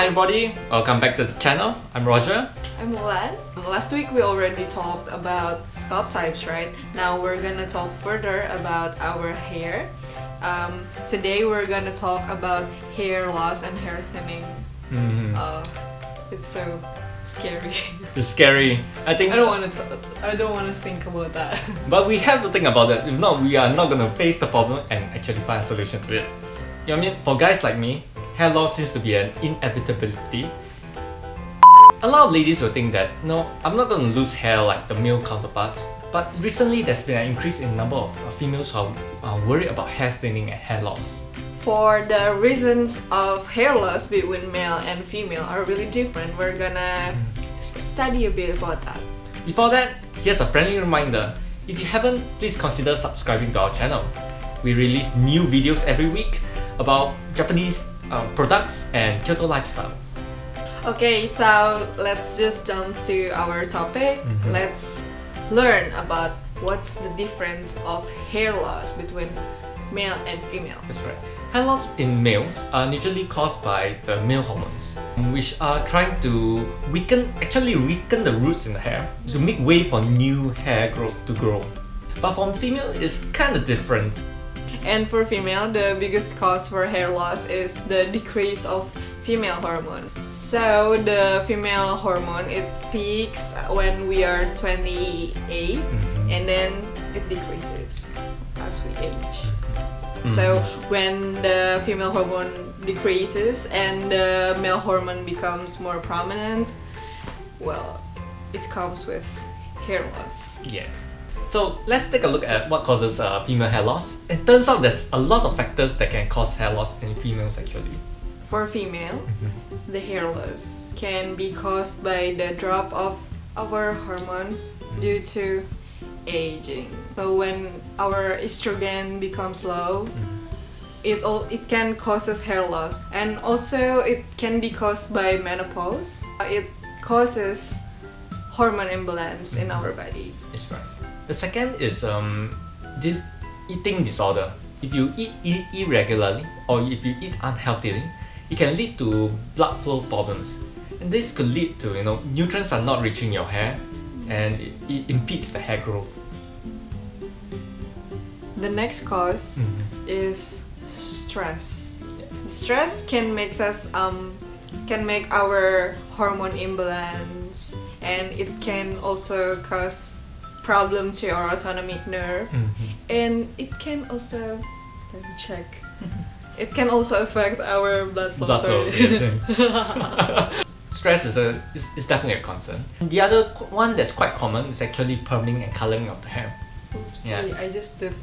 Hi everybody, welcome back to the channel. I'm Roger. I'm MacLeod. Last week we already talked about scalp types, right? Now we're gonna talk further about our hair. Today we're gonna talk about hair loss and hair thinning. It's so scary. It's scary. I don't want to think about that. But we have to think about it. If not, we are not gonna face the problem and actually find a solution to it. You know what I mean? For guys like me, hair loss seems to be an inevitability. A lot of ladies will think that, no, I'm not going to lose hair like the male counterparts. But recently there's been an increase in the number of females who are worried about hair thinning and hair loss. For the reasons of hair loss between male and female are really different, we're gonna study a bit about that. Before that, here's a friendly reminder. If you haven't, please consider subscribing to our channel. We release new videos every week about Japanese products and Kyoto lifestyle. Okay, so let's just jump to our topic. Let's learn about what's the difference of hair loss between male and female. That's right. Hair loss in males are usually caused by the male hormones, which are trying to weaken the roots in the hair to make way for new hair growth to grow. But for female, it's kind of different. And for female, the biggest cause for hair loss is the decrease of female hormone. So the female hormone, it peaks when we are 28 and then it decreases as we age. So when the female hormone decreases and the male hormone becomes more prominent, well, it comes with hair loss. Yeah. So let's take a look at what causes female hair loss. It turns out there's a lot of factors that can cause hair loss in females actually. For female, the hair loss can be caused by the drop of our hormones due to aging. So when our estrogen becomes low, it can cause us hair loss, and also it can be caused by menopause. It causes hormone imbalance in our body. That's right. The second is this eating disorder. If you eat irregularly or if you eat unhealthily, it can lead to blood flow problems, and this could lead to nutrients are not reaching your hair, and it impedes the hair growth. The next cause is stress. Stress can make our hormone imbalance, and it can also cause problem to our autonomic nerve, and it can also it can also affect our blood flow. Stress is definitely a concern. The other one that's quite common is actually perming and coloring of the hair. Oops, yeah. I just did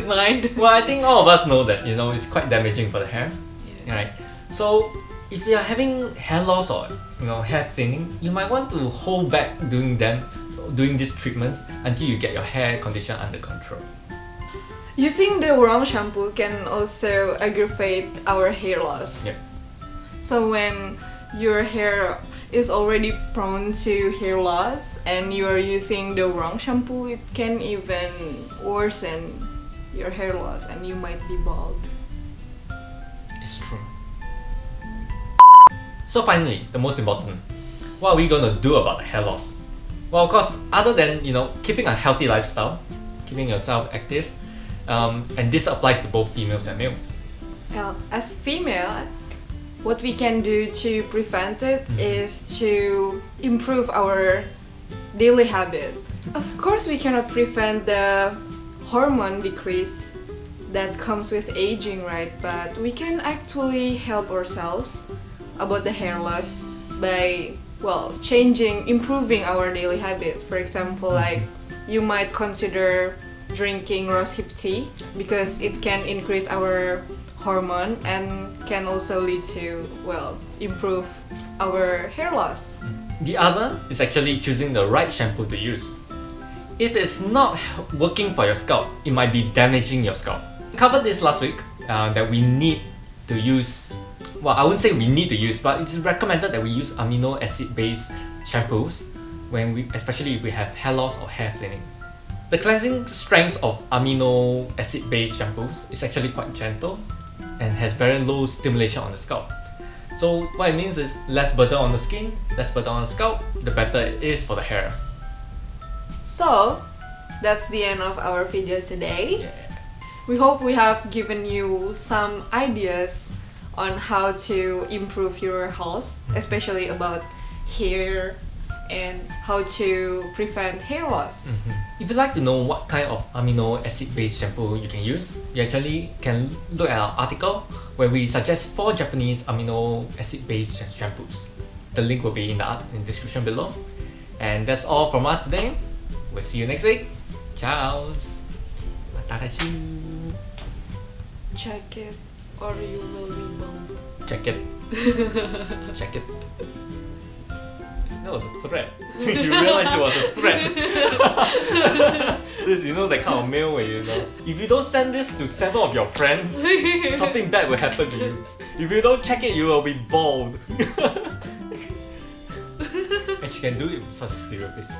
mine. Well, I think all of us know that it's quite damaging for the hair. Yeah. Right. So if you are having hair loss or hair thinning, you might want to hold back doing these treatments until you get your hair condition under control. Using the wrong shampoo can also aggravate our hair loss. Yep. So when your hair is already prone to hair loss and you are using the wrong shampoo, it can even worsen your hair loss and you might be bald. It's true. So finally, the most important, what are we going to do about the hair loss? Well, of course, other than keeping a healthy lifestyle, keeping yourself active, and this applies to both females and males. As female, what we can do to prevent it is to improve our daily habit. Of course, we cannot prevent the hormone decrease that comes with aging, right? But we can actually help ourselves about the hair loss by improving our daily habit. For example, like you might consider drinking rosehip tea because it can increase our hormone and can also lead to improve our hair loss. The other is actually choosing the right shampoo to use. If it's not working for your scalp, it might be damaging your scalp. We covered this last week that we need to use, well, I wouldn't say we need to use, but it's recommended that we use amino acid-based shampoos especially if we have hair loss or hair thinning. The cleansing strength of amino acid-based shampoos is actually quite gentle and has very low stimulation on the scalp. So what it means is less burden on the skin, less burden on the scalp, the better it is for the hair. So that's the end of our video today. Yeah. We hope we have given you some ideas on how to improve your health, especially about hair and how to prevent hair loss. If you'd like to know what kind of amino acid-based shampoo you can use, you actually can look at our article where we suggest 4 Japanese amino acid-based shampoos. The link will be in the description below. And that's all from us today. We'll see you next week. Ciao. Matarachu. Check it or you will be bald. Check it. Check it. That was a threat. You realize it was a threat. This, you know, that kind of mail where you know, if you don't send this to 7 of your friends, something bad will happen to you. If you don't check it, you will be bald. And she can do it with such a serious face.